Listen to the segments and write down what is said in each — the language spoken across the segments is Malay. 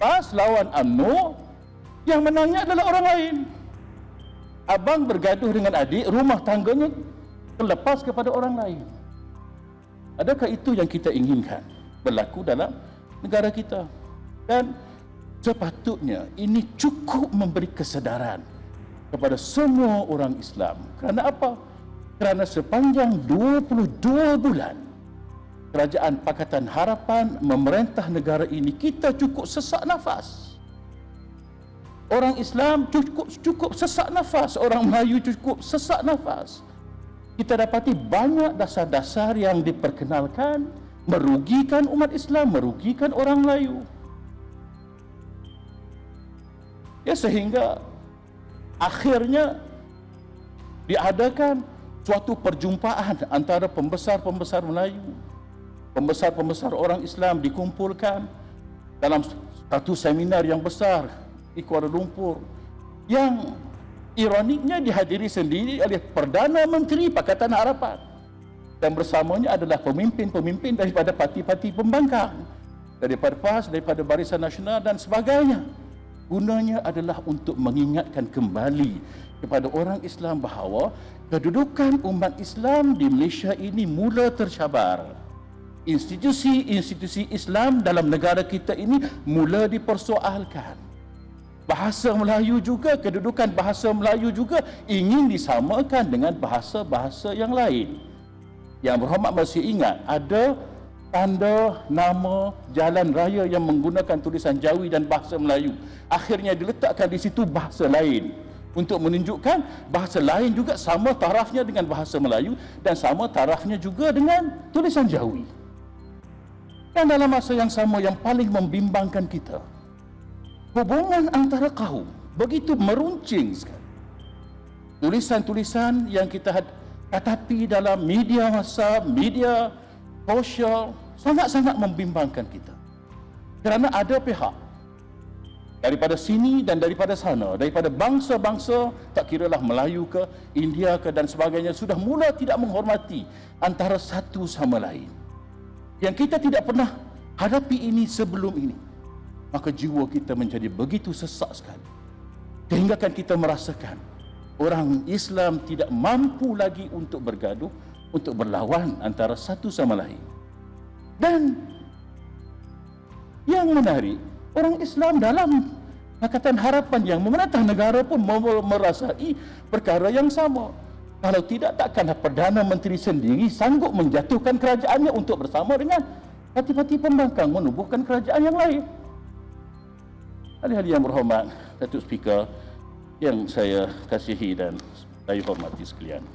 PAS lawan UMNO, yang menangnya adalah orang lain. Abang bergaduh dengan adik, rumah tangganya terlepas kepada orang lain. Adakah itu yang kita inginkan berlaku dalam negara kita? Dan sepatutnya ini cukup memberi kesedaran kepada semua orang Islam. Kerana apa? Kerana sepanjang 22 bulan Kerajaan Pakatan Harapan memerintah negara ini, kita cukup sesak nafas. Orang Islam cukup sesak nafas, orang Melayu cukup sesak nafas. Kita dapati banyak dasar-dasar yang diperkenalkan merugikan umat Islam, merugikan orang Melayu. Ya, sehingga akhirnya diadakan suatu perjumpaan antara pembesar-pembesar Melayu, pembesar-pembesar orang Islam dikumpulkan dalam satu seminar yang besar di Kuala Lumpur, yang ironiknya dihadiri sendiri oleh Perdana Menteri Pakatan Harapan, dan bersamanya adalah pemimpin-pemimpin daripada parti-parti pembangkang, daripada PAS, daripada Barisan Nasional dan sebagainya. Gunanya adalah untuk mengingatkan kembali kepada orang Islam bahawa kedudukan umat Islam di Malaysia ini mula tercabar. Institusi-institusi Islam dalam negara kita ini mula dipersoalkan. Bahasa Melayu juga, kedudukan bahasa Melayu juga ingin disamakan dengan bahasa-bahasa yang lain. Yang berhormat masih ingat, ada tanda nama jalan raya yang menggunakan tulisan Jawi dan bahasa Melayu. Akhirnya diletakkan di situ bahasa lain, untuk menunjukkan bahasa lain juga sama tarafnya dengan bahasa Melayu dan sama tarafnya juga dengan tulisan Jawi. Dan dalam masa yang sama, yang paling membimbangkan kita, hubungan antara kaum begitu meruncing sekali. Tulisan-tulisan yang kita hadapi dalam media massa, media sosial sangat-sangat membimbangkan kita. Kerana ada pihak daripada sini dan daripada sana, daripada bangsa-bangsa, tak kiralah Melayu ke, India ke dan sebagainya, sudah mula tidak menghormati antara satu sama lain. Yang kita tidak pernah hadapi ini sebelum ini. Maka jiwa kita menjadi begitu sesak sekali, sehinggakan kita merasakan orang Islam tidak mampu lagi untuk bergaduh, untuk berlawan antara satu sama lain. Dan yang menarik, orang Islam dalam Pakatan Harapan yang memerintah negara pun merasai perkara yang sama. Kalau tidak, takkanlah Perdana Menteri sendiri sanggup menjatuhkan kerajaannya untuk bersama dengan parti-parti pembangkang menubuhkan kerajaan yang lain. Ahli-ahli yang berhormat, Datuk Speaker yang saya kasihi dan saya hormati sekalian.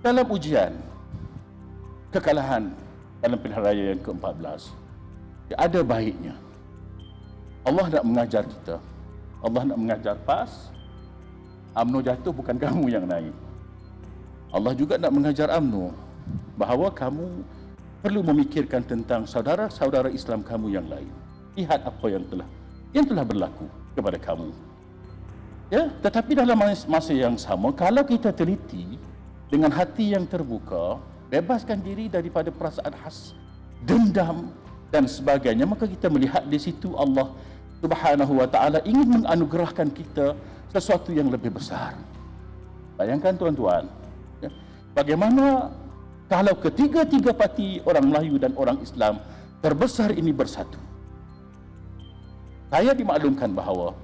Dalam ujian kekalahan dalam pilihan raya yang ke-14, ada baiknya Allah nak mengajar kita. Allah nak mengajar PAS, UMNO jatuh bukan kamu yang naik. Allah juga nak mengajar UMNO bahawa kamu perlu memikirkan tentang saudara-saudara Islam kamu yang lain. Lihat apa yang telah berlaku kepada kamu. Ya, tetapi dalam masa yang sama, kalau kita teliti dengan hati yang terbuka, bebaskan diri daripada perasaan khas, dendam dan sebagainya, maka kita melihat di situ Allah Subhanahu wa taala ingin menganugerahkan kita sesuatu yang lebih besar. Bayangkan tuan-tuan, ya, bagaimana kalau ketiga-tiga parti orang Melayu dan orang Islam terbesar ini bersatu. Saya dimaklumkan bahawa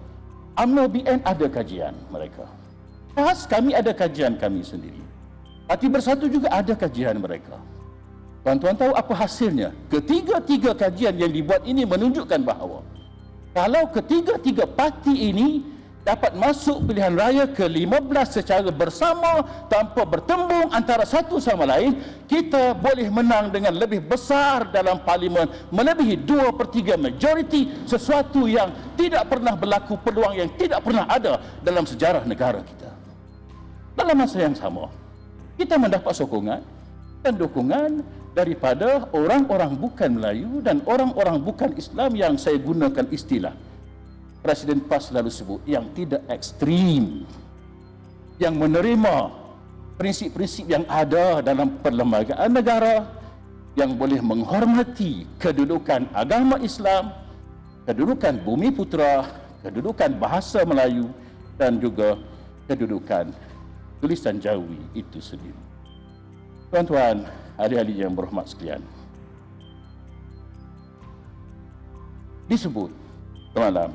UMNO BN ada kajian mereka. PAS kami ada kajian kami sendiri. Parti Bersatu juga ada kajian mereka. Tuan-tuan tahu apa hasilnya? Ketiga-tiga kajian yang dibuat ini menunjukkan bahawa kalau ketiga-tiga parti ini dapat masuk pilihan raya ke-15 secara bersama tanpa bertembung antara satu sama lain, kita boleh menang dengan lebih besar dalam parlimen, melebihi 2/3 majoriti, sesuatu yang tidak pernah berlaku, peluang yang tidak pernah ada dalam sejarah negara kita. Dalam masa yang sama, kita mendapat sokongan dan dukungan daripada orang-orang bukan Melayu dan orang-orang bukan Islam yang saya gunakan istilah Presiden PAS selalu sebut, yang tidak ekstrim, yang menerima prinsip-prinsip yang ada dalam perlembagaan negara, yang boleh menghormati kedudukan agama Islam kedudukan Bumi Putera, kedudukan bahasa Melayu dan juga kedudukan tulisan Jawi itu sendiri. Tuan-tuan, adik-adik yang berhormat sekalian, disebut semalam